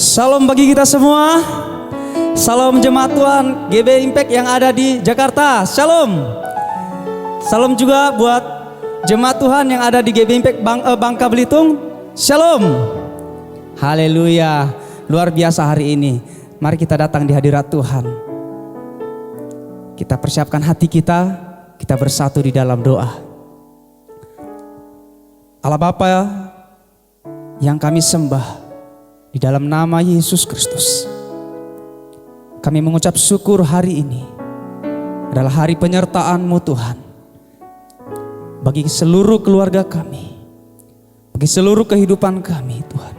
Salam bagi kita semua. Salam jemaat Tuhan GB Impact yang ada di Jakarta. Shalom. Salam juga buat jemaat Tuhan yang ada di GB Impact Bangka Belitung. Shalom. Haleluya. Luar biasa hari ini. Mari kita datang di hadirat Tuhan. Kita persiapkan hati kita. Kita bersatu di dalam doa. Allah Bapa yang kami sembah, di dalam nama Yesus Kristus, kami mengucap syukur hari ini adalah hari penyertaan-Mu Tuhan. Bagi seluruh keluarga kami, bagi seluruh kehidupan kami Tuhan.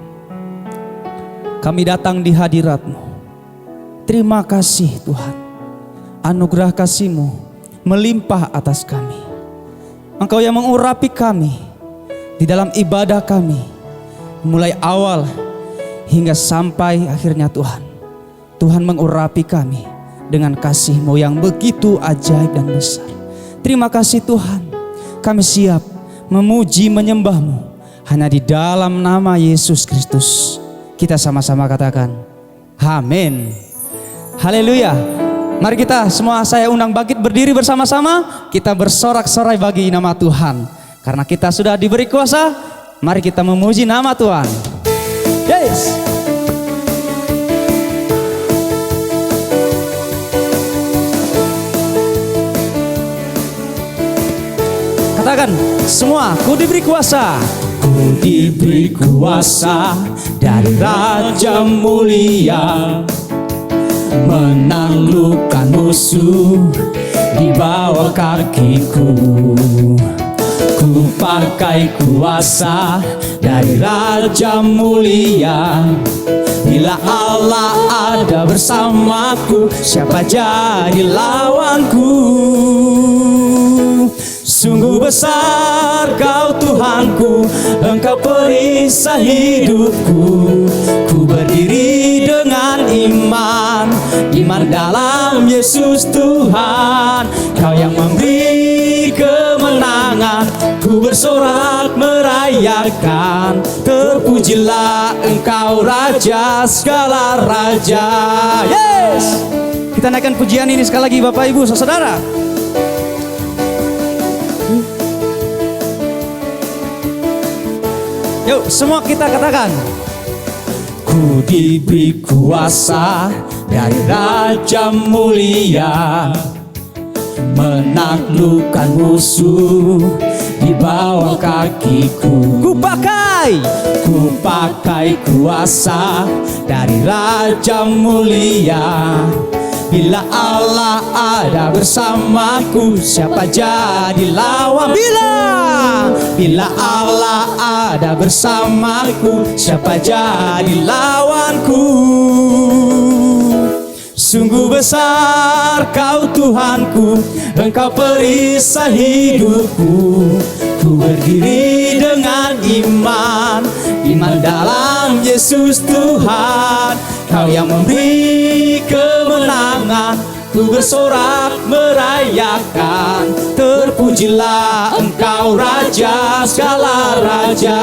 Kami datang di hadirat-Mu. Terima kasih Tuhan. Anugerah kasih-Mu melimpah atas kami. Engkau yang mengurapi kami di dalam ibadah kami, mulai awal hingga sampai akhirnya Tuhan. Tuhan mengurapi kami dengan kasih-Mu yang begitu ajaib dan besar. Terima kasih Tuhan. Kami siap memuji menyembah-Mu hanya di dalam nama Yesus Kristus. Kita sama-sama katakan amin. Haleluya. Mari kita semua, saya undang bangkit berdiri bersama-sama. Kita bersorak-sorai bagi nama Tuhan. Karena kita sudah diberi kuasa, mari kita memuji nama Tuhan. Yes. Katakan semua, ku diberi kuasa. Ku diberi kuasa dari Raja Mulia, menaklukkan musuh di bawah kakiku. Ku pakai kuasa dari Raja Mulia. Bila Allah ada bersamaku, siapa jadi lawanku? Sungguh besar Kau Tuhanku, Engkau perisai hidupku. Ku berdiri dengan iman, iman dalam Yesus Tuhan. Kau yang memberi kemenangan, ku bersorak merayakan. Terpujilah Engkau Raja segala raja. Yes. Kita naikkan pujian ini sekali lagi Bapak Ibu Saudara. Yuk semua kita katakan. Ku diberi kuasa dari Raja Mulia, menaklukkan musuh di bawah kakiku. Ku pakai kuasa dari Raja Mulia. Bila Allah ada bersamaku, siapa jadi lawan? Bila Allah ada bersamaku, siapa jadi lawanku? Sungguh besar Kau Tuhanku, Engkau perisai hidupku. Ku berdiri dengan iman, iman dalam Yesus Tuhan. Kau yang memberi kemenangan, ku bersorak merayakan. Terpujilah Engkau Raja segala raja.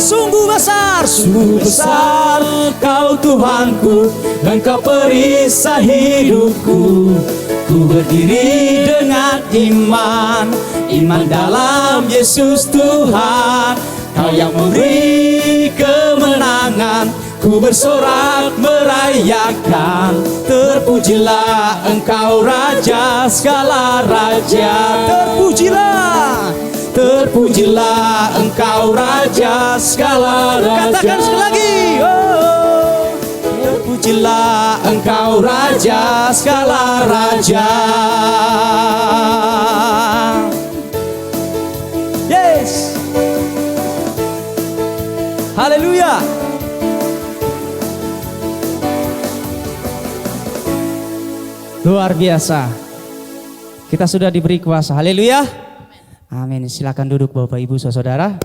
Sungguh besar Kau Tuhanku, Engkau perisai hidupku. Ku berdiri dengan iman, iman dalam Yesus Tuhan. Kau yang memberi kemenangan, ku bersorak merayakan. Terpujilah Engkau Raja segala raja. Terpujilah Engkau Raja segala raja. Katakan sekali lagi. Oh. Terpujilah Engkau Raja segala raja. Yes. Haleluya. Luar biasa. Kita sudah diberi kuasa. Haleluya. Amin. Silakan duduk Bapak Ibu Saudara.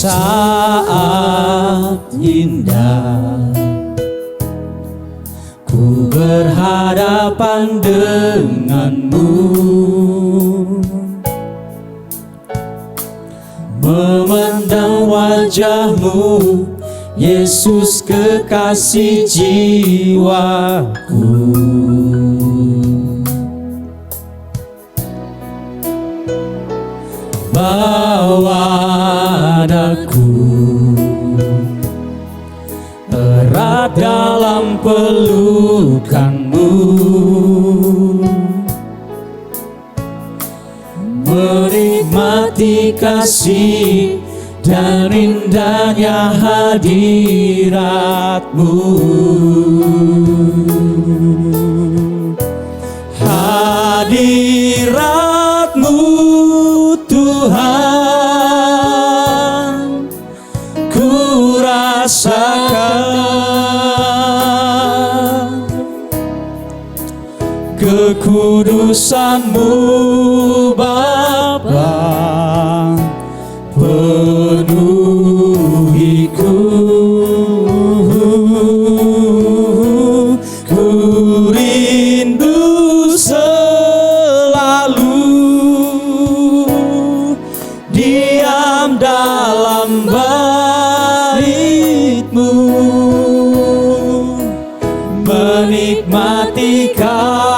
Saat indah ku berharap berhadapan denganmu, memandang wajahmu, Yesus kekasih jiwaku. Bawa daku erat dalam pelukanmu, menikmati kasih dan indahnya hadiratmu. Hadiratmu Tuhan, ku rasakan kekudusan-Mu Bapa, penuhiku, ku rindu selalu diam dalam bait-Mu, menikmati kasih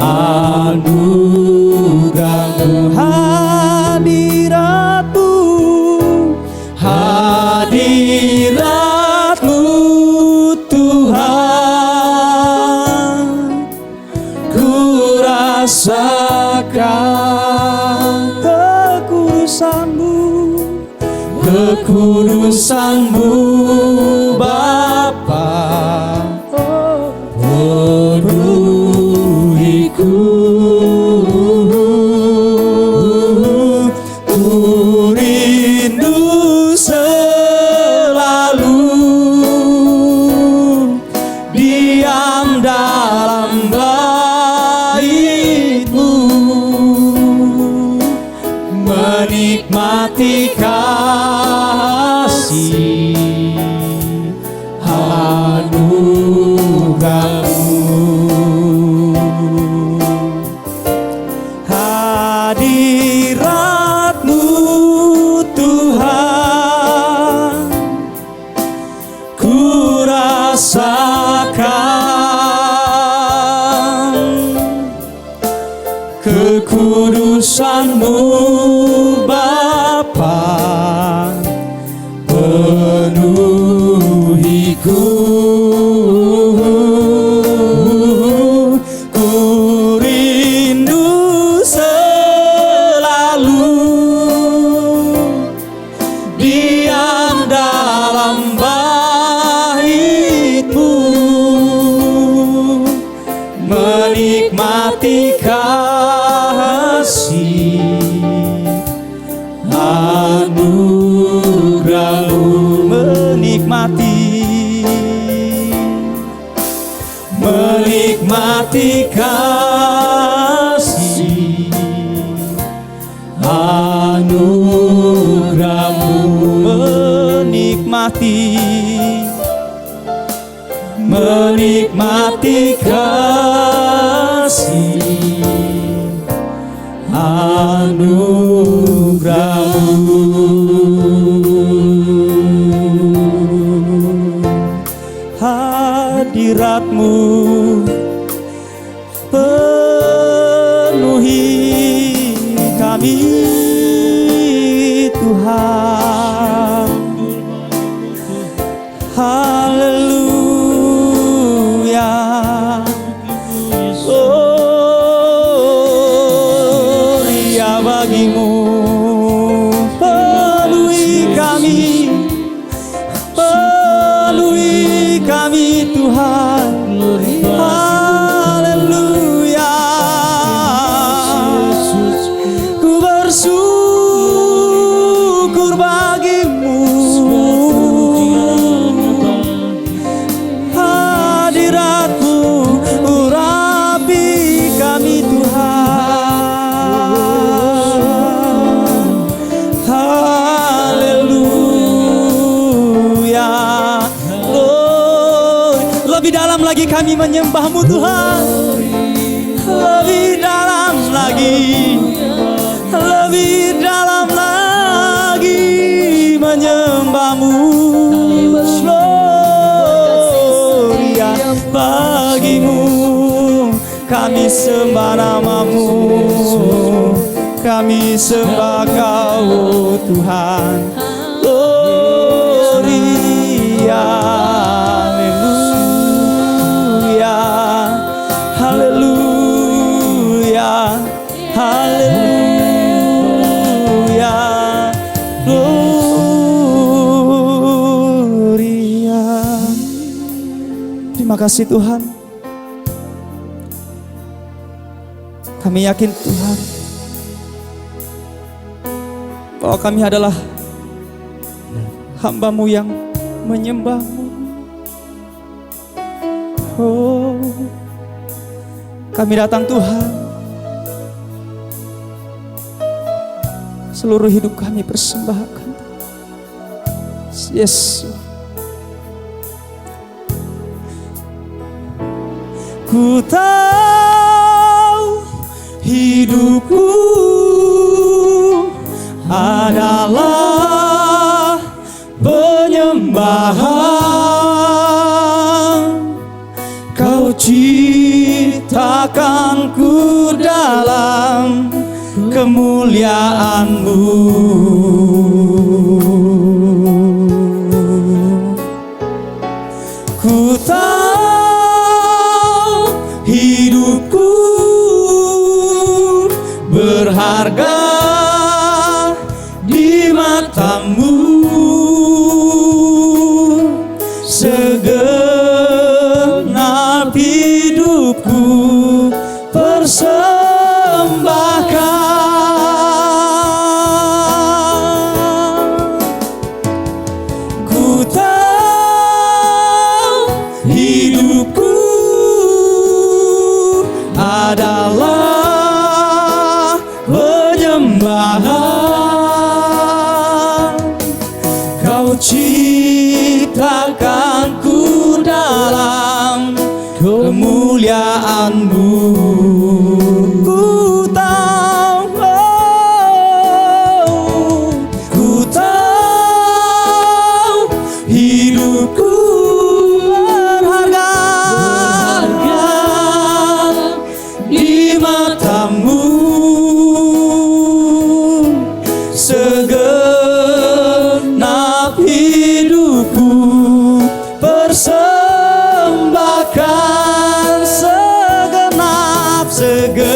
anugerah-Mu. Hadirat-Mu Tuhan, ku rasakan kekudusan-Mu Bapa, penuhiku, ku rindu selalu diam dalam bait-Mu, menikmati kasih anugerah-Mu. Hadirat-Mu Tuhan, ku rasakan kekudusan-Mu Bapa, penuhiku, ku rindu selalu diam dalam bait-Mu, menikmati kasih anugerah-Mu, menikmati kasih anugerah-Mu, menikmati kasih anugerah-Mu. Hadirat-Mu penuhi kami Tuhan. Haleluya. Oh, ria bagi-Mu, penuhi kami Tuhan. Haleluya. Ku bersyukur bagi-Mu. Hadirat-Mu urapi kami Tuhan. lagi kami menyembah-Mu Tuhan. Lebih dalam lagi, lebih dalam lagi menyembah-Mu. Gloria bagi-Mu, kami sembah nama-Mu, kami sembah Kau oh Tuhan. Gloria, haleluya, haleluya, haleluya, gloria. Terima kasih Tuhan. Kami yakin Tuhan bahwa kami adalah hamba-Mu yang menyembah-Mu. Oh, kami datang Tuhan, seluruh hidup kami persembahkan. Yesus, ku tahu hidupku adalah penyembahan. Kau ciptakanku dalam kemuliaan-Mu. Ku tahu hidupku berharga di mata-Mu. Segenap hidupku persembahkan. Ku tahu hidupku adalah penyembahan. Kau ciptakanku dalam kemuliaan-Mu. Ku tahu, ku tahu hidupku berharga di mata-Mu. Segenap hidupku persembahkan. Segenap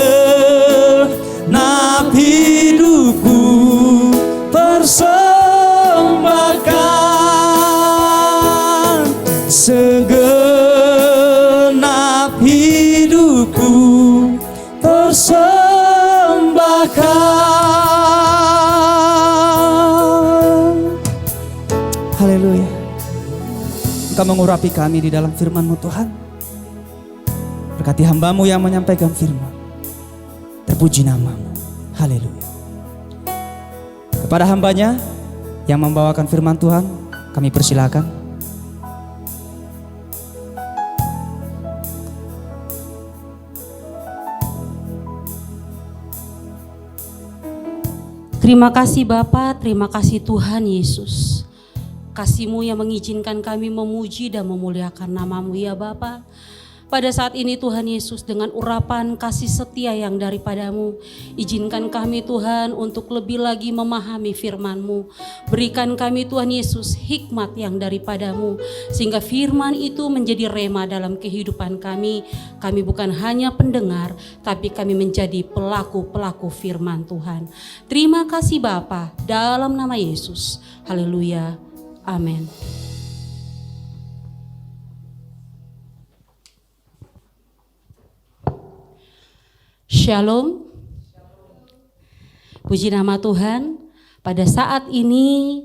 hidupku persembahkan. Segenap hidupku persembahkan. Haleluya. Engkau mengurapi kami di dalam firman-Mu Tuhan. Berkati hamba-Mu yang menyampaikan firman. Terpuji nama-Mu. Haleluya. Kepada hambanya yang membawakan firman Tuhan, kami persilakan. Terima kasih Bapa, terima kasih Tuhan Yesus. Kasih-Mu yang mengizinkan kami memuji dan memuliakan nama-Mu ya Bapa. Pada saat ini Tuhan Yesus, dengan urapan kasih setia yang daripada-Mu, izinkan kami Tuhan untuk lebih lagi memahami firman-Mu. Berikan kami Tuhan Yesus hikmat yang daripada-Mu, sehingga firman itu menjadi rema dalam kehidupan kami. Kami bukan hanya pendengar, tapi kami menjadi pelaku-pelaku firman Tuhan. Terima kasih Bapa, dalam nama Yesus. Haleluya. Amin. Shalom. Puji nama Tuhan. Pada saat ini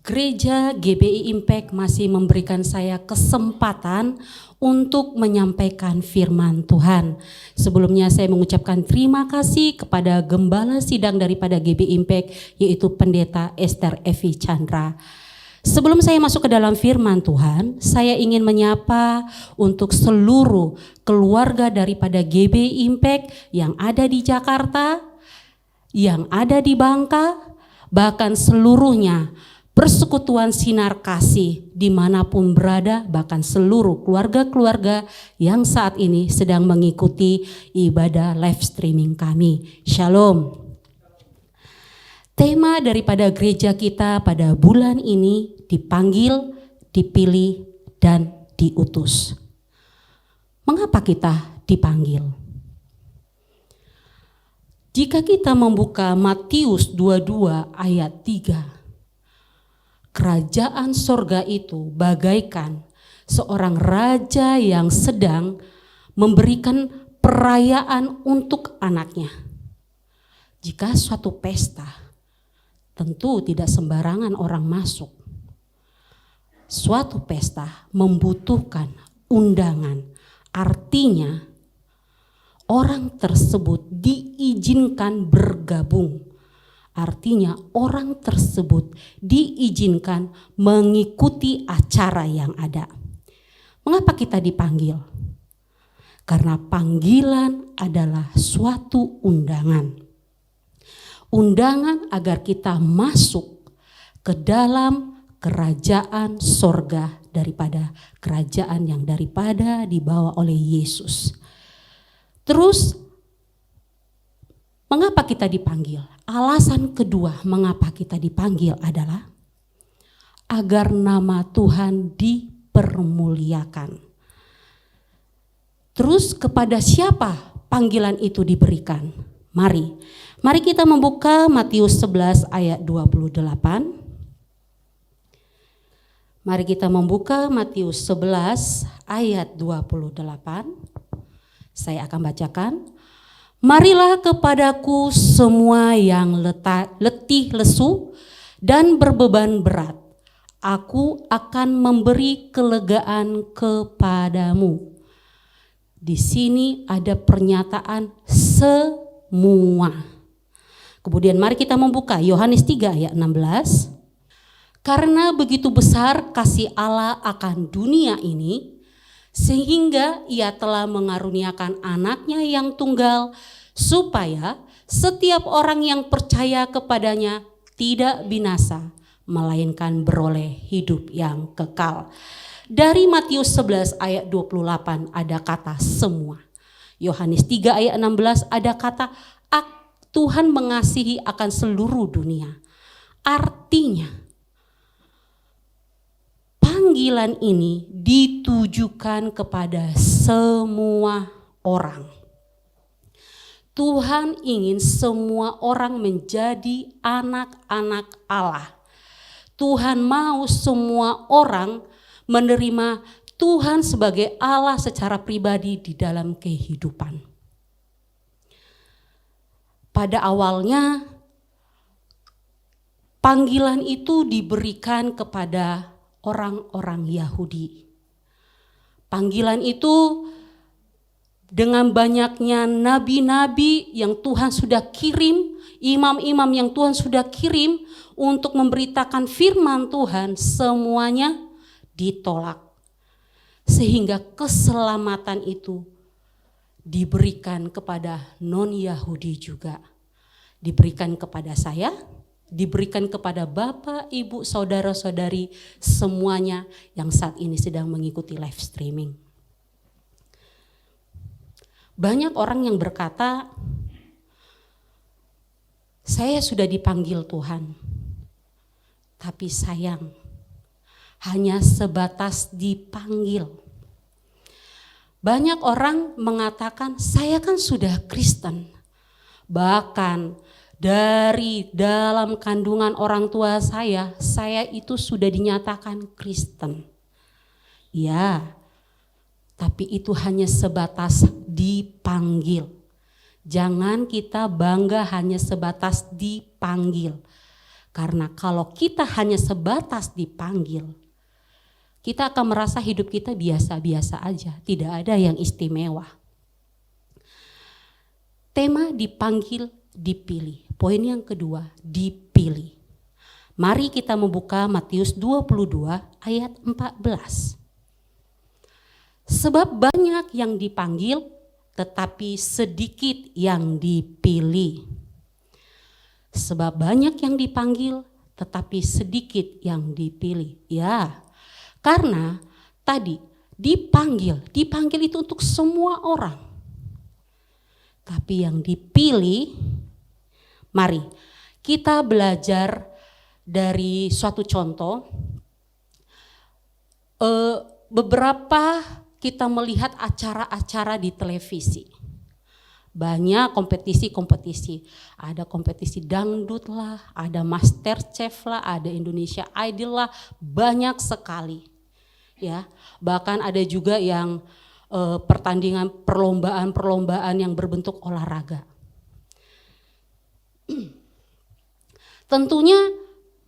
Gereja GBI Impact masih memberikan saya kesempatan untuk menyampaikan firman Tuhan. Sebelumnya saya mengucapkan terima kasih kepada Gembala Sidang daripada GBI Impact, yaitu Pendeta Esther Evi Chandra. Sebelum saya masuk ke dalam firman Tuhan, saya ingin menyapa untuk seluruh keluarga daripada GB Impact yang ada di Jakarta, yang ada di Bangka, bahkan seluruhnya persekutuan Sinar Kasih dimanapun berada, bahkan seluruh keluarga-keluarga yang saat ini sedang mengikuti ibadah live streaming kami. Shalom. Tema daripada gereja kita pada bulan ini dipanggil, dipilih, dan diutus. Mengapa kita dipanggil? Jika kita membuka Matius 22 ayat 3, kerajaan sorga itu bagaikan seorang raja yang sedang memberikan perayaan untuk anaknya. Jika suatu pesta, tentu tidak sembarangan orang masuk. Suatu pesta membutuhkan undangan, artinya orang tersebut diizinkan bergabung. Artinya orang tersebut diizinkan mengikuti acara yang ada. Mengapa kita dipanggil? Karena panggilan adalah suatu undangan. Undangan agar kita masuk ke dalam kerajaan sorga daripada kerajaan yang daripada dibawa oleh Yesus. Terus, mengapa kita dipanggil? Alasan kedua mengapa kita dipanggil adalah agar nama Tuhan dipermuliakan. Terus kepada siapa panggilan itu diberikan? Mari kita membuka Matius 11 ayat 28. Mari kita membuka Matius 11 ayat 28. Saya akan bacakan. Marilah kepadaku semua yang letih lesu dan berbeban berat. Aku akan memberi kelegaan kepadamu. Di sini ada pernyataan semua. Kemudian mari kita membuka Yohanes 3 ayat 16. Karena begitu besar kasih Allah akan dunia ini, sehingga ia telah mengaruniakan anaknya yang tunggal, supaya setiap orang yang percaya kepadanya tidak binasa, melainkan beroleh hidup yang kekal. Dari Matius 11 ayat 28 ada kata semua. Yohanes 3 ayat 16 ada kata Tuhan mengasihi akan seluruh dunia. Artinya panggilan ini ditujukan kepada semua orang. Tuhan ingin semua orang menjadi anak-anak Allah. Tuhan mau semua orang menerima Tuhan sebagai Allah secara pribadi di dalam kehidupan. Pada awalnya panggilan itu diberikan kepada orang-orang Yahudi. Panggilan itu dengan banyaknya nabi-nabi yang Tuhan sudah kirim, imam-imam yang Tuhan sudah kirim untuk memberitakan firman Tuhan, semuanya ditolak. Sehingga keselamatan itu diberikan kepada non-Yahudi juga. Diberikan kepada saya, diberikan kepada Bapak, Ibu, Saudara-saudari semuanya yang saat ini sedang mengikuti live streaming. Banyak orang yang berkata, saya sudah dipanggil Tuhan, tapi sayang, hanya sebatas dipanggil. Banyak orang mengatakan, saya kan sudah Kristen. Bahkan dari dalam kandungan orang tua saya itu sudah dinyatakan Kristen. Ya, tapi itu hanya sebatas dipanggil. Jangan kita bangga hanya sebatas dipanggil. Karena kalau kita hanya sebatas dipanggil, kita akan merasa hidup kita biasa-biasa aja, tidak ada yang istimewa. Tema dipanggil, dipilih. Poin yang kedua, dipilih. Mari kita membuka Matius 22 ayat 14. Sebab banyak yang dipanggil, tetapi sedikit yang dipilih. Sebab banyak yang dipanggil, tetapi sedikit yang dipilih. Ya, karena tadi dipanggil itu untuk semua orang. Tapi yang dipilih, mari kita belajar dari suatu contoh. Beberapa kita melihat acara-acara di televisi. Banyak kompetisi-kompetisi. Ada kompetisi dangdut lah, ada MasterChef lah, ada Indonesia Idol lah, banyak sekali. Ya, bahkan ada juga yang pertandingan perlombaan yang berbentuk olahraga. Tentunya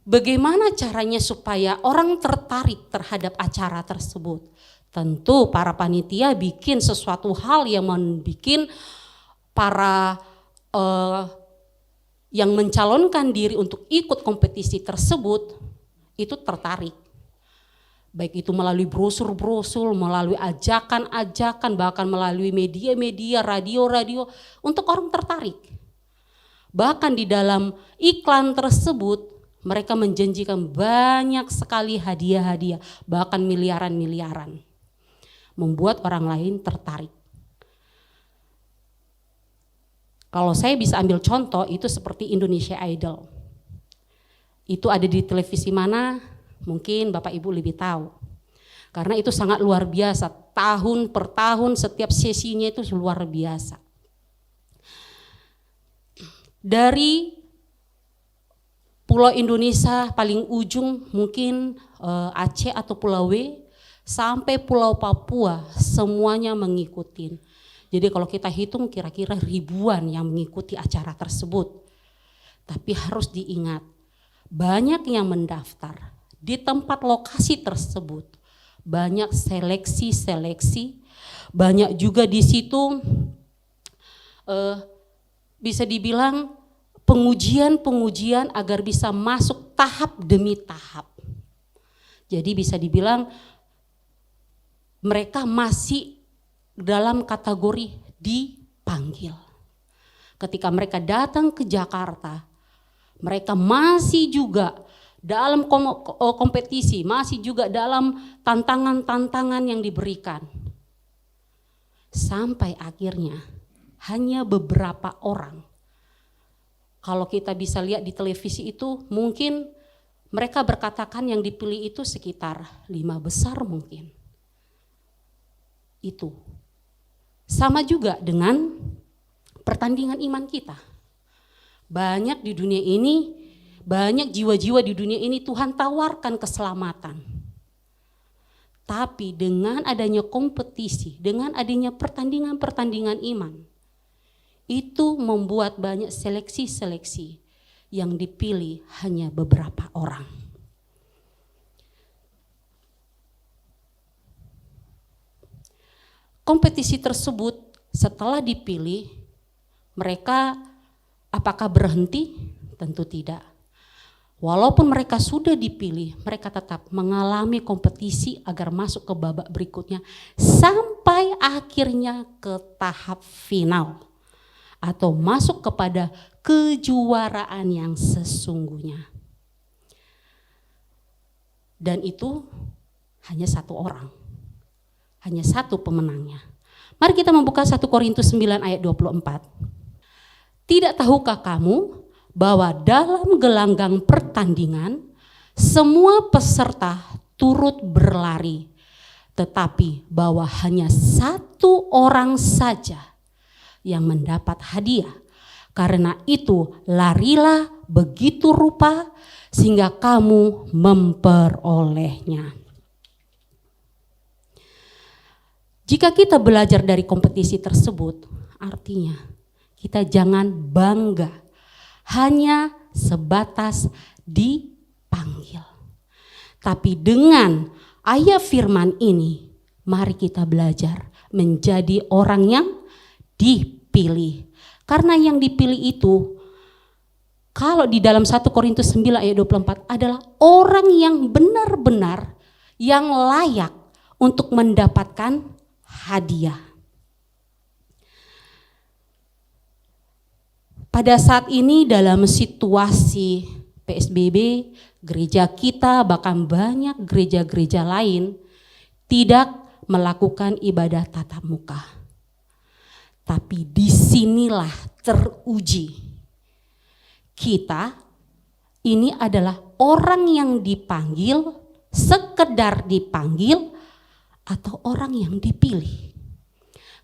bagaimana caranya supaya orang tertarik terhadap acara tersebut? Tentu para panitia bikin sesuatu hal yang membuat para yang mencalonkan diri untuk ikut kompetisi tersebut itu tertarik. Baik itu melalui brosur-brosur, melalui ajakan-ajakan, bahkan melalui media-media, radio-radio, untuk orang tertarik. Bahkan di dalam iklan tersebut mereka menjanjikan banyak sekali hadiah-hadiah, bahkan miliaran-miliaran. Membuat orang lain tertarik. Kalau saya bisa ambil contoh, itu seperti Indonesia Idol. Itu ada di televisi mana? Mungkin Bapak Ibu lebih tahu. Karena itu sangat luar biasa. Tahun per tahun setiap sesinya itu luar biasa. Dari Pulau Indonesia paling ujung mungkin Aceh atau Pulau W, sampai Pulau Papua semuanya mengikuti. Jadi kalau kita hitung kira-kira ribuan yang mengikuti acara tersebut. Tapi harus diingat, banyak yang mendaftar di tempat lokasi tersebut. Banyak seleksi, banyak juga di situ bisa dibilang pengujian agar bisa masuk tahap demi tahap. Jadi bisa dibilang mereka masih dalam kategori dipanggil. Ketika mereka datang ke Jakarta, mereka masih juga dalam kompetisi, masih juga dalam tantangan-tantangan yang diberikan. Sampai akhirnya hanya beberapa orang. Kalau kita bisa lihat di televisi itu mungkin mereka berkatakan yang dipilih itu sekitar 5 besar mungkin. Itu sama juga dengan pertandingan iman kita. Banyak di dunia ini, banyak jiwa-jiwa di dunia ini Tuhan tawarkan keselamatan. Tapi dengan adanya kompetisi, dengan adanya pertandingan-pertandingan iman, itu membuat banyak seleksi-seleksi yang dipilih hanya beberapa orang. Kompetisi tersebut setelah dipilih, mereka apakah berhenti? Tentu tidak. Walaupun mereka sudah dipilih, mereka tetap mengalami kompetisi agar masuk ke babak berikutnya sampai akhirnya ke tahap final atau masuk kepada kejuaraan yang sesungguhnya. Dan itu hanya satu orang. Hanya satu pemenangnya. Mari kita membuka 1 Korintus 9 ayat 24. Tidak tahukah kamu bahwa dalam gelanggang pertandingan semua peserta turut berlari, tetapi bahwa hanya satu orang saja yang mendapat hadiah. Karena itu larilah begitu rupa sehingga kamu memperolehnya. Jika kita belajar dari kompetisi tersebut, artinya kita jangan bangga hanya sebatas dipanggil. Tapi dengan ayat firman ini, mari kita belajar menjadi orang yang dipilih. Karena yang dipilih itu Kalau di dalam 1 Korintus 9 ayat 24 adalah orang yang benar-benar yang layak untuk mendapatkan hadiah. Pada saat ini dalam situasi PSBB, gereja kita bahkan banyak gereja-gereja lain tidak melakukan ibadah tatap muka. Tapi disinilah teruji kita ini adalah orang yang dipanggil, sekedar dipanggil, atau orang yang dipilih.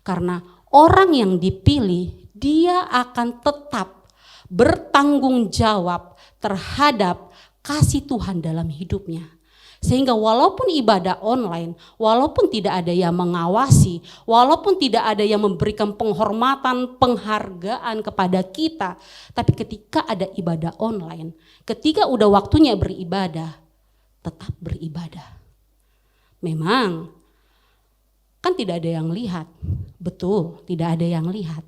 Karena orang yang dipilih, dia akan tetap bertanggung jawab terhadap kasih Tuhan dalam hidupnya. Sehingga walaupun ibadah online, walaupun tidak ada yang mengawasi, walaupun tidak ada yang memberikan penghormatan, penghargaan kepada kita, tapi ketika ada ibadah online, ketika udah waktunya beribadah, tetap beribadah. Memang kan tidak ada yang lihat, betul, tidak ada yang lihat.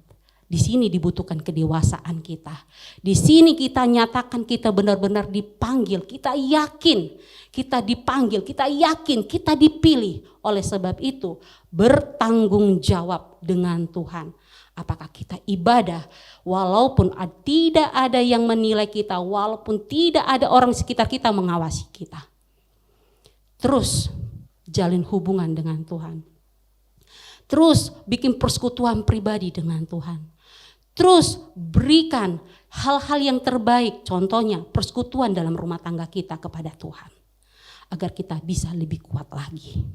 Di sini dibutuhkan kedewasaan kita. Di sini kita nyatakan kita benar-benar dipanggil, kita yakin kita dipanggil, kita yakin kita dipilih. Oleh sebab itu bertanggung jawab dengan Tuhan. Apakah kita ibadah walaupun tidak ada yang menilai kita, walaupun tidak ada orang sekitar kita mengawasi kita. Terus jalin hubungan dengan Tuhan. Terus bikin persekutuan pribadi dengan Tuhan. Terus berikan hal-hal yang terbaik, contohnya persekutuan dalam rumah tangga kita kepada Tuhan. Agar kita bisa lebih kuat lagi.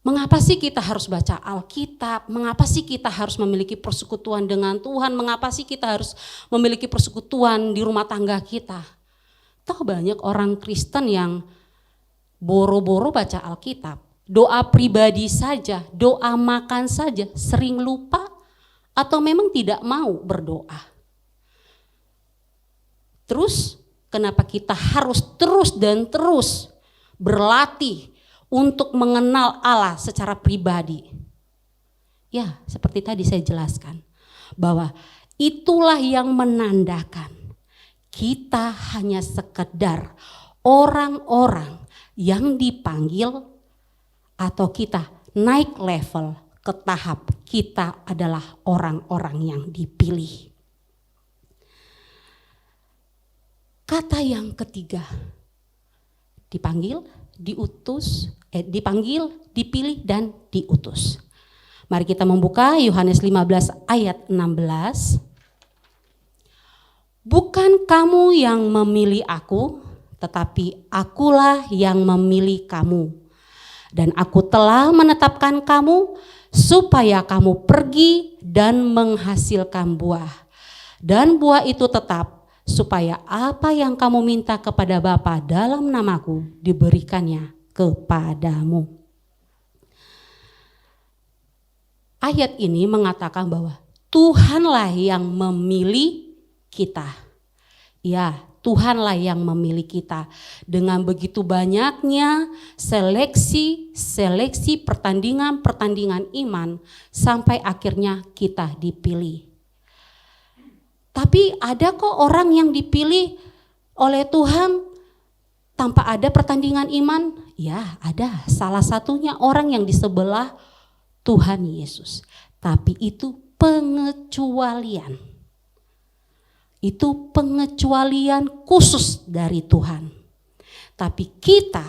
Mengapa sih kita harus baca Alkitab? Mengapa sih kita harus memiliki persekutuan dengan Tuhan? Mengapa sih kita harus memiliki persekutuan di rumah tangga kita? Toh banyak orang Kristen yang boro-boro baca Alkitab. Doa pribadi saja, doa makan saja, sering lupa atau memang tidak mau berdoa. Terus kenapa kita harus terus dan terus berlatih untuk mengenal Allah secara pribadi? Ya, seperti tadi saya jelaskan bahwa itulah yang menandakan kita hanya sekedar orang-orang yang dipanggil atau kita naik level ke tahap kita adalah orang-orang yang dipilih. Kata yang ketiga, dipanggil, diutus, dipanggil, dipilih, dan diutus. Mari kita membuka Yohanes 15 ayat 16. Bukan kamu yang memilih aku, tetapi akulah yang memilih kamu. Dan aku telah menetapkan kamu supaya kamu pergi dan menghasilkan buah. Dan buah itu tetap supaya apa yang kamu minta kepada Bapa dalam namaku diberikannya kepadamu. Ayat ini mengatakan bahwa Tuhanlah yang memilih kita. Ya, Tuhanlah yang memilih kita. Dengan begitu banyaknya seleksi pertandingan iman sampai akhirnya kita dipilih. Tapi ada kok orang yang dipilih oleh Tuhan tanpa ada pertandingan iman? Ya, ada. Salah satunya orang yang di sebelah Tuhan Yesus. Tapi itu pengecualian. Itu pengecualian khusus dari Tuhan. Tapi kita,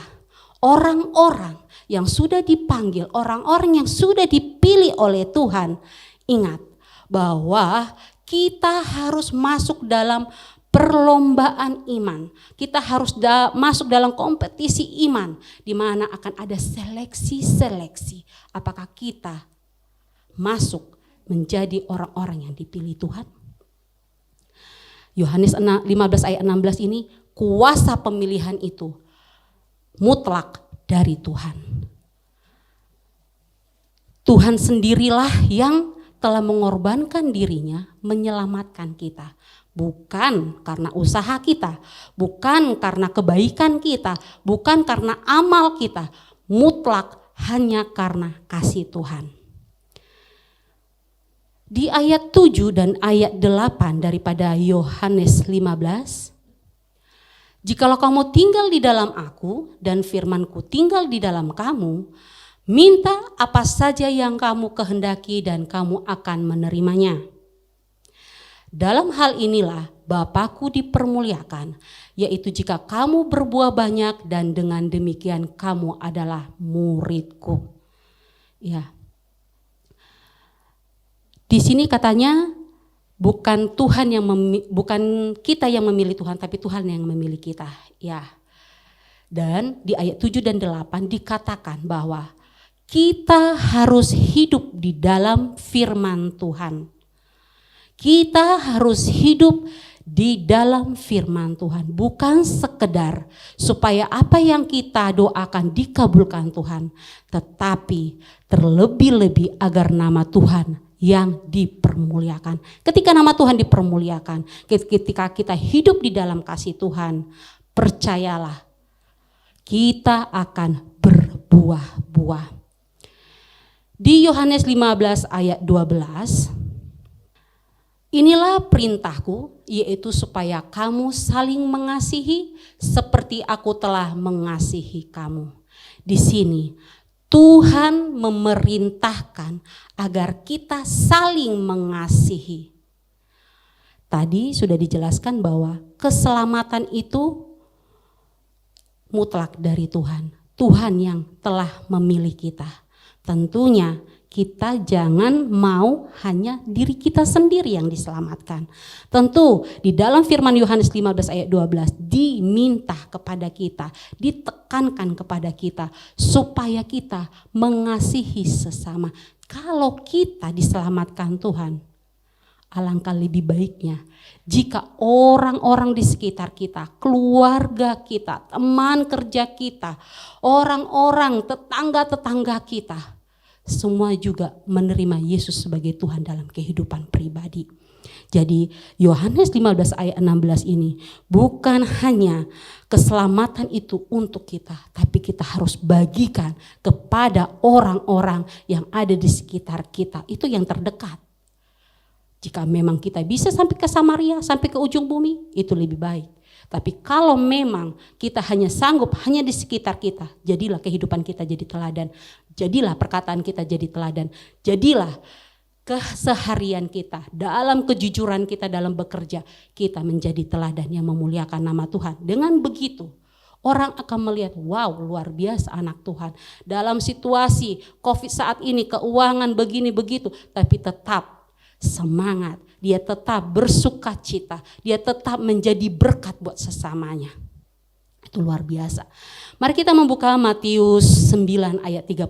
orang-orang yang sudah dipanggil, orang-orang yang sudah dipilih oleh Tuhan, ingat bahwa kita harus masuk dalam perlombaan iman. Kita harus masuk dalam kompetisi iman, di mana akan ada seleksi-seleksi. Apakah kita masuk menjadi orang-orang yang dipilih Tuhan? Yohanes 15 ayat 16 ini, kuasa pemilihan itu mutlak dari Tuhan. Tuhan sendirilah yang telah mengorbankan dirinya menyelamatkan kita. Bukan karena usaha kita, bukan karena kebaikan kita, bukan karena amal kita, mutlak hanya karena kasih Tuhan. Di ayat 7 dan ayat 8 daripada Yohanes 15. Jikalau kamu tinggal di dalam aku dan firman-Ku tinggal di dalam kamu, minta apa saja yang kamu kehendaki dan kamu akan menerimanya. Dalam hal inilah Bapa-Ku dipermuliakan, yaitu jika kamu berbuah banyak dan dengan demikian kamu adalah murid-Ku. Ya. Di sini katanya bukan kita yang memilih Tuhan, tapi Tuhan yang memilih kita. Ya. Dan di ayat 7 dan 8 dikatakan bahwa kita harus hidup di dalam firman Tuhan. Kita harus hidup di dalam firman Tuhan, bukan sekedar supaya apa yang kita doakan dikabulkan Tuhan, tetapi terlebih-lebih agar nama Tuhan yang dipermuliakan. Ketika nama Tuhan dipermuliakan, ketika kita hidup di dalam kasih Tuhan, percayalah kita akan berbuah-buah. Di Yohanes 15 ayat 12, inilah perintahku, yaitu supaya kamu saling mengasihi seperti aku telah mengasihi kamu. Di sini Tuhan memerintahkan agar kita saling mengasihi. Tadi sudah dijelaskan bahwa keselamatan itu mutlak dari Tuhan. Tuhan yang telah memilih kita. Tentunya kita jangan mau hanya diri kita sendiri yang diselamatkan. Tentu di dalam firman Yohanes 15 ayat 12 diminta kepada kita, ditekankan kepada kita supaya kita mengasihi sesama. Kalau kita diselamatkan Tuhan, alangkah lebih baiknya jika orang-orang di sekitar kita, keluarga kita, teman kerja kita, orang-orang tetangga-tetangga kita, semua juga menerima Yesus sebagai Tuhan dalam kehidupan pribadi. Jadi Yohanes 15 ayat 16 ini bukan hanya keselamatan itu untuk kita, tapi kita harus bagikan kepada orang-orang yang ada di sekitar kita, itu yang terdekat. Jika memang kita bisa sampai ke Samaria, sampai ke ujung bumi, itu lebih baik. Tapi kalau memang kita hanya sanggup hanya di sekitar kita, jadilah kehidupan kita jadi teladan. Jadilah perkataan kita jadi teladan. Jadilah keseharian kita, dalam kejujuran kita dalam bekerja, kita menjadi teladan yang memuliakan nama Tuhan. Dengan begitu, orang akan melihat, wow, luar biasa anak Tuhan. Dalam situasi COVID saat ini, keuangan begini begitu, tapi tetap semangat, dia tetap bersuka cita, dia tetap menjadi berkat buat sesamanya. Itu luar biasa. Mari kita membuka Matius 9 ayat 35.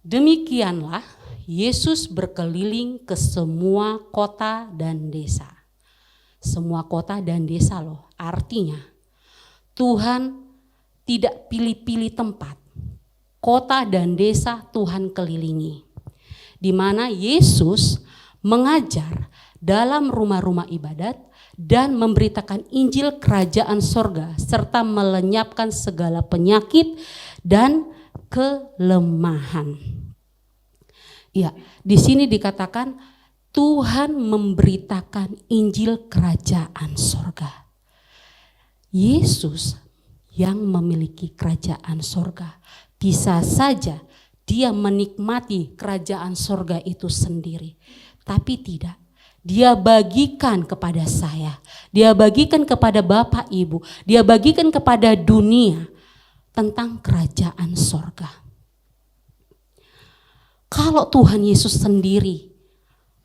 Demikianlah Yesus berkeliling ke semua kota dan desa. Semua kota dan desa loh, artinya Tuhan tidak pilih-pilih tempat. Kota dan desa Tuhan kelilingi. Di mana Yesus mengajar dalam rumah-rumah ibadat dan memberitakan Injil kerajaan sorga serta melenyapkan segala penyakit dan kelemahan. Ya, di sini dikatakan Tuhan memberitakan Injil kerajaan sorga. Yesus yang memiliki kerajaan sorga, bisa saja dia menikmati kerajaan sorga itu sendiri. Tapi tidak. Dia bagikan kepada saya. Dia bagikan kepada Bapak Ibu. Dia bagikan kepada dunia tentang kerajaan sorga. Kalau Tuhan Yesus sendiri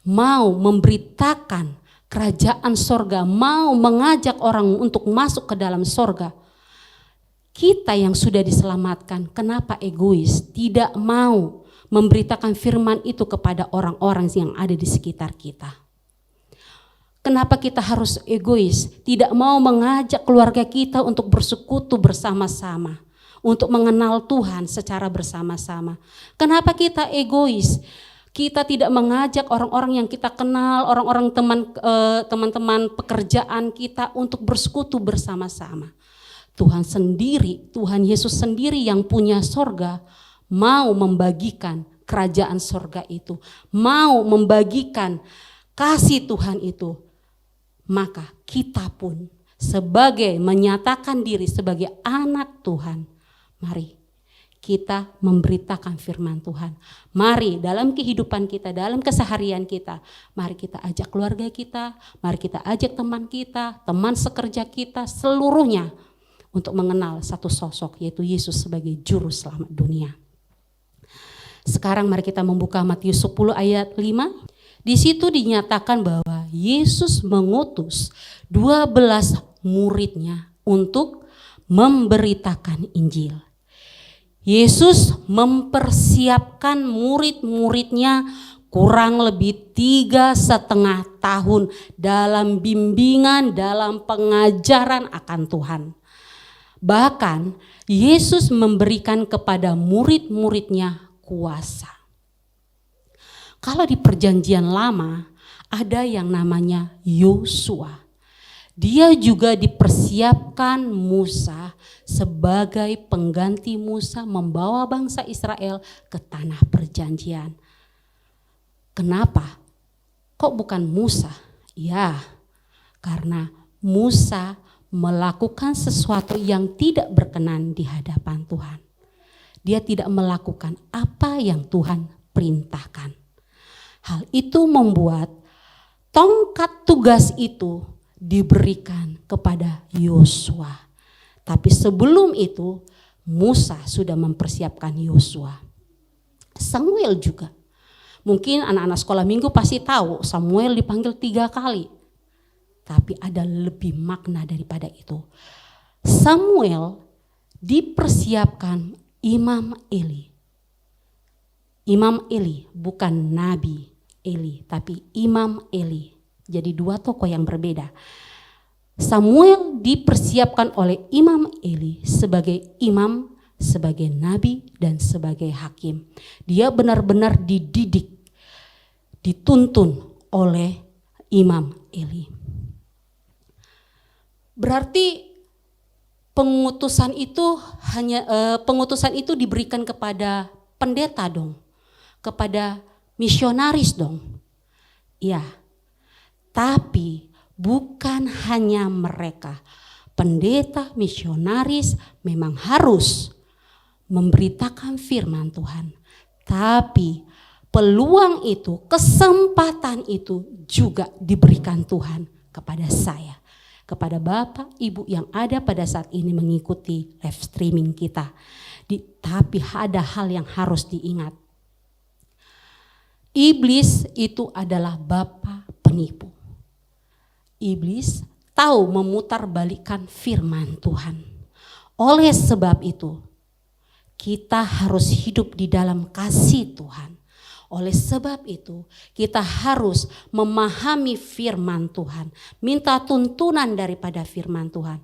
mau memberitakan kerajaan sorga, mau mengajak orang untuk masuk ke dalam sorga, kita yang sudah diselamatkan, kenapa egois? Tidak mau memberitakan firman itu kepada orang-orang yang ada di sekitar kita. Kenapa kita harus egois? Tidak mau mengajak keluarga kita untuk bersekutu bersama-sama, untuk mengenal Tuhan secara bersama-sama. Kenapa kita egois? Kita tidak mengajak orang-orang yang kita kenal, orang-orang teman-teman pekerjaan kita untuk bersekutu bersama-sama. Tuhan sendiri, Tuhan Yesus sendiri yang punya sorga mau membagikan kerajaan sorga itu, mau membagikan kasih Tuhan itu, maka kita pun sebagai menyatakan diri sebagai anak Tuhan, mari kita memberitakan firman Tuhan. Mari dalam kehidupan kita, dalam keseharian kita, mari kita ajak keluarga kita, mari kita ajak teman kita, teman sekerja kita, seluruhnya untuk mengenal satu sosok, yaitu Yesus sebagai juru selamat dunia. Sekarang mari kita membuka Matius 10 ayat 5. Di situ dinyatakan bahwa Yesus mengutus 12 muridnya untuk memberitakan Injil. Yesus mempersiapkan murid-muridnya kurang lebih 3,5 tahun dalam bimbingan, dalam pengajaran akan Tuhan. Bahkan Yesus memberikan kepada murid-muridnya kuasa. Kalau di perjanjian lama ada yang namanya Yosua. Dia juga dipersiapkan Musa sebagai pengganti Musa membawa bangsa Israel ke tanah perjanjian. Kenapa? Kok bukan Musa? Ya, karena Musa melakukan sesuatu yang tidak berkenan di hadapan Tuhan. Dia tidak melakukan apa yang Tuhan perintahkan. Hal itu membuat tongkat tugas itu diberikan kepada Yosua. Tapi sebelum itu Musa sudah mempersiapkan Yosua. Samuel juga. Mungkin anak-anak sekolah minggu pasti tahu Samuel dipanggil 3 kali. Tapi ada lebih makna daripada itu. Samuel dipersiapkan Imam Eli. Imam Eli bukan Nabi Eli, tapi Imam Eli. Jadi 2 tokoh yang berbeda. Samuel dipersiapkan oleh Imam Eli sebagai imam, sebagai nabi, dan sebagai hakim. Dia benar-benar dididik, dituntun oleh Imam Eli. Berarti pengutusan itu diberikan kepada pendeta dong, kepada misionaris dong. Ya. Tapi bukan hanya mereka. Pendeta, misionaris memang harus memberitakan firman Tuhan. Tapi peluang itu, kesempatan itu juga diberikan Tuhan kepada saya. Kepada Bapak, Ibu yang ada pada saat ini mengikuti live streaming kita. Tapi ada hal yang harus diingat. Iblis itu adalah bapa penipu. Iblis tahu memutarbalikkan firman Tuhan. Oleh sebab itu, kita harus hidup di dalam kasih Tuhan. Oleh sebab itu, kita harus memahami firman Tuhan, minta tuntunan daripada firman Tuhan,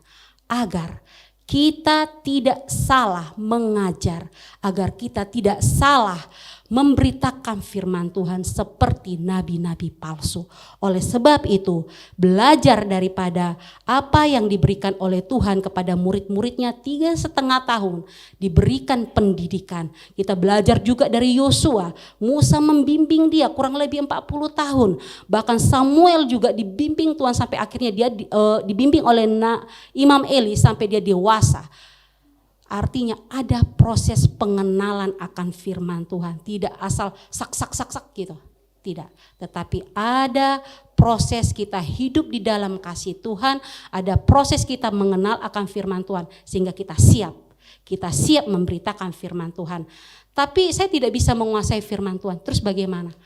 agar kita tidak salah mengajar, agar kita tidak salah memberitakan firman Tuhan seperti nabi-nabi palsu. Oleh sebab itu, belajar daripada apa yang diberikan oleh Tuhan kepada murid-muridnya 3,5 tahun, diberikan pendidikan. Kita belajar juga dari Yosua, Musa membimbing dia kurang lebih 40 tahun. Bahkan Samuel juga dibimbing Tuhan sampai akhirnya dia dibimbing oleh Imam Eli sampai dia dewasa. Artinya ada proses pengenalan akan firman Tuhan. Tidak asal sak gitu. Tidak. Tetapi ada proses kita hidup di dalam kasih Tuhan. Ada proses kita mengenal akan firman Tuhan. Sehingga kita siap. Kita siap memberitakan firman Tuhan. Tapi saya tidak bisa menguasai firman Tuhan. Terus bagaimana?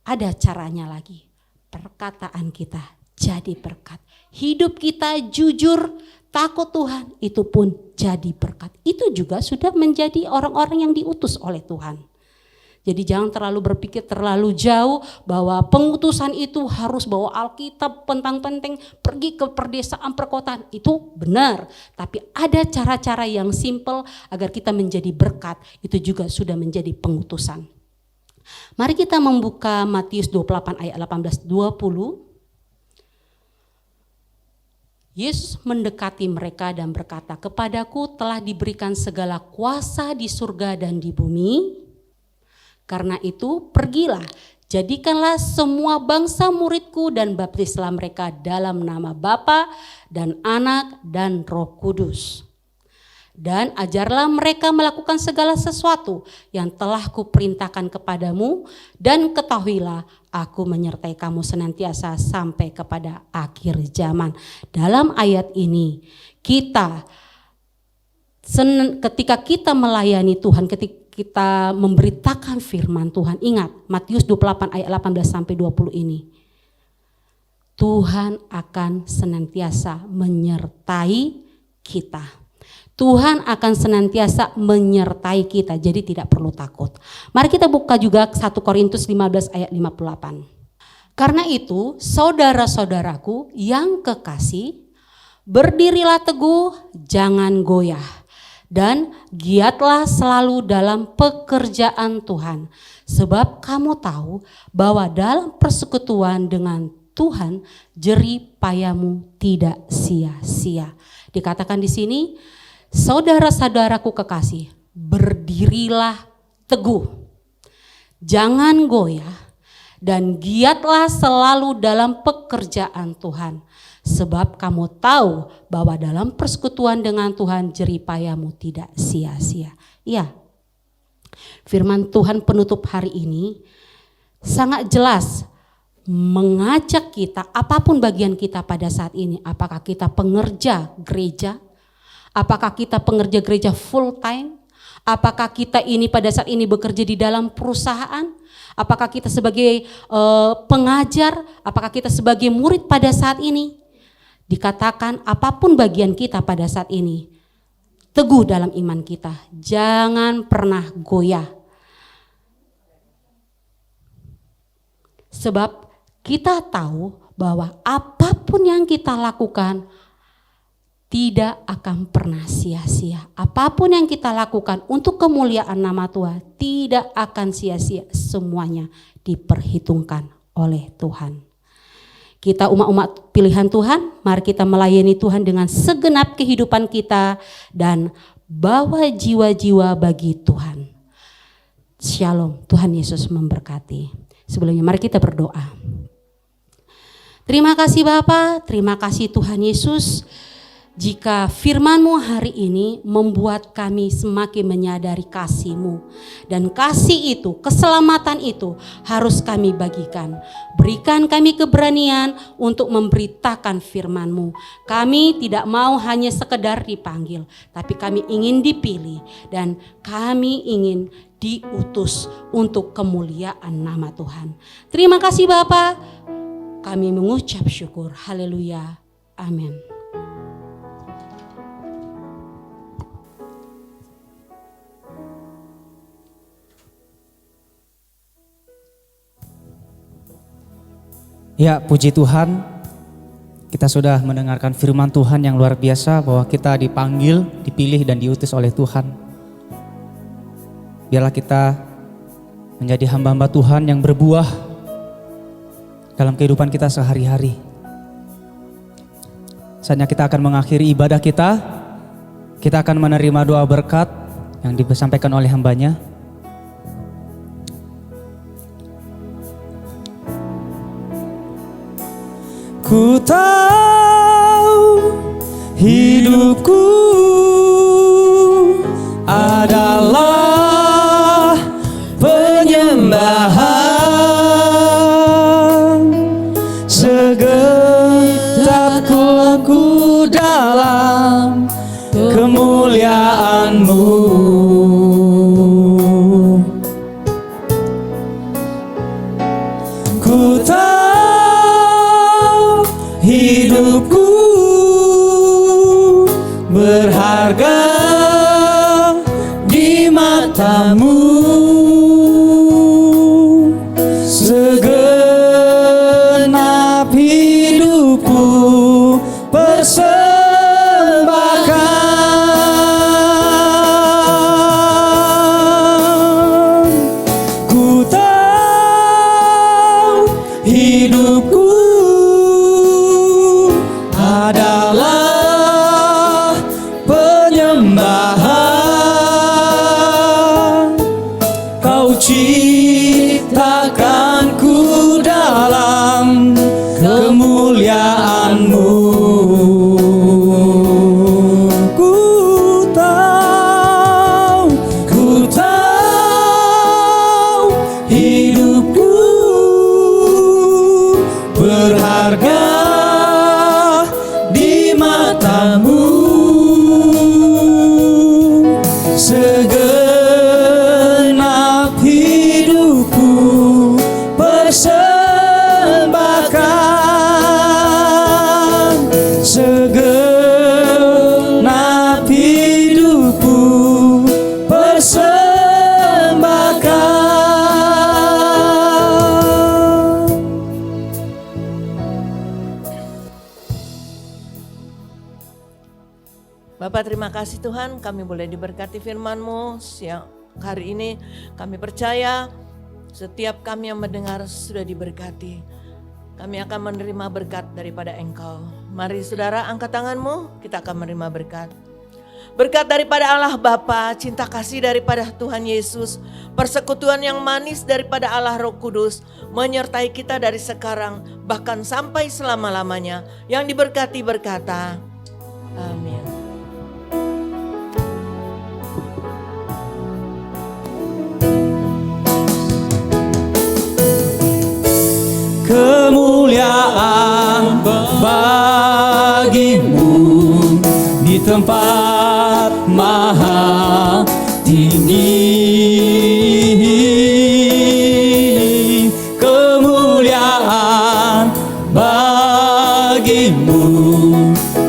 Ada caranya lagi. Perkataan kita jadi berkat. Hidup kita jujur, takut Tuhan, itu pun jadi berkat. Itu juga sudah menjadi orang-orang yang diutus oleh Tuhan. Jadi jangan terlalu berpikir terlalu jauh bahwa pengutusan itu harus bawa Alkitab pentang-penteng pergi ke perdesaan perkotaan. Itu benar, tapi ada cara-cara yang simpel agar kita menjadi berkat. Itu juga sudah menjadi pengutusan. Mari kita membuka Matius 28 ayat 18-20. Yesus mendekati mereka dan berkata, "Kepadaku telah diberikan segala kuasa di surga dan di bumi. Karena itu pergilah, jadikanlah semua bangsa muridku dan baptislah mereka dalam nama Bapa dan Anak dan Roh Kudus. Dan ajarlah mereka melakukan segala sesuatu yang telah kuperintahkan kepadamu, dan ketahuilah aku menyertai kamu senantiasa sampai kepada akhir zaman. Dalam ayat ini ketika kita melayani Tuhan, ketika kita memberitakan firman Tuhan, ingat Matius 28 ayat 18 sampai 20 ini. Tuhan akan senantiasa menyertai kita. Tuhan akan senantiasa menyertai kita, jadi tidak perlu takut. Mari kita buka juga 1 Korintus 15 ayat 58. Karena itu, saudara-saudaraku yang kekasih, berdirilah teguh, jangan goyah. Dan giatlah selalu dalam pekerjaan Tuhan. Sebab kamu tahu bahwa dalam persekutuan dengan Tuhan, jerih payamu tidak sia-sia. Dikatakan di sini, saudara-saudaraku kekasih, berdirilah teguh, jangan goyah, dan giatlah selalu dalam pekerjaan Tuhan. Sebab kamu tahu bahwa dalam persekutuan dengan Tuhan jerih payamu tidak sia-sia. Ya, firman Tuhan penutup hari ini sangat jelas mengajak kita, apapun bagian kita pada saat ini. Apakah kita pengerja gereja? Apakah kita pengerja gereja full time? Apakah kita ini pada saat ini bekerja di dalam perusahaan? Apakah kita sebagai pengajar? Apakah kita sebagai murid pada saat ini? Dikatakan apapun bagian kita pada saat ini, teguh dalam iman kita, jangan pernah goyah. Sebab kita tahu bahwa apapun yang kita lakukan tidak akan pernah sia-sia. Apapun yang kita lakukan untuk kemuliaan nama Tuhan tidak akan sia-sia, semuanya diperhitungkan oleh Tuhan. Kita umat-umat pilihan Tuhan, mari kita melayani Tuhan dengan segenap kehidupan kita dan bawa jiwa-jiwa bagi Tuhan. Shalom, Tuhan Yesus memberkati. Sebelumnya mari kita berdoa. Terima kasih Bapa, terima kasih Tuhan Yesus. Jika firman-Mu hari ini membuat kami semakin menyadari kasih-Mu. Dan kasih itu, keselamatan itu harus kami bagikan. Berikan kami keberanian untuk memberitakan firman-Mu. Kami tidak mau hanya sekedar dipanggil, tapi kami ingin dipilih. Dan kami ingin diutus untuk kemuliaan nama Tuhan. Terima kasih Bapa, kami mengucap syukur. Haleluya. Amin. Ya, puji Tuhan, kita sudah mendengarkan firman Tuhan yang luar biasa bahwa kita dipanggil, dipilih dan diutus oleh Tuhan. Biarlah kita menjadi hamba-hamba Tuhan yang berbuah dalam kehidupan kita sehari-hari. Saatnya kita akan mengakhiri ibadah kita. Kita akan menerima doa berkat yang disampaikan oleh hambanya. Ku tahu hidupku adalah penyembahan, segenapku dalam kemuliaan-Mu. Ku tahu hidupku ciptakanku dalam kemuliaan-Mu. Ku tahu hidupku berharga di mata-Mu. Segenap hidupku persembahkan, segenap hidupku persembahkan. Bapak, terima kasih Tuhan, kami boleh diberkati firman-Mu siang hari ini. Kami percaya setiap kami yang mendengar sudah diberkati. Kami akan menerima berkat daripada Engkau. Mari saudara, angkat tanganmu, kita akan menerima berkat. Berkat daripada Allah Bapa, cinta kasih daripada Tuhan Yesus, persekutuan yang manis daripada Allah Roh Kudus, menyertai kita dari sekarang, bahkan sampai selama-lamanya. Yang diberkati berkata, amin. Kemuliaan bagi-Mu di tempat maha tinggi. Kemuliaan bagi-Mu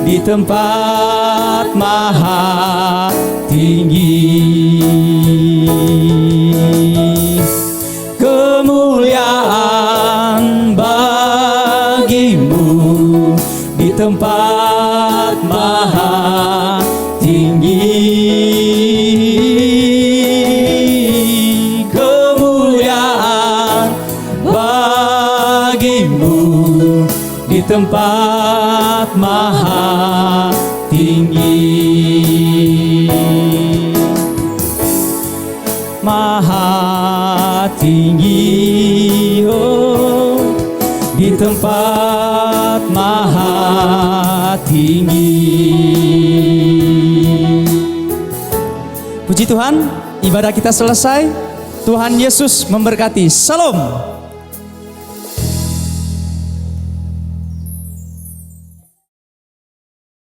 di tempat maha tinggi. Kemuliaan bagi-Mu di tempat maha tinggi. Kemuliaan bagi-Mu di tempat maha tinggi. Maha tinggi, oh, di tempat maha tinggi. Puji Tuhan, ibadah kita selesai. Tuhan Yesus memberkati. Salam.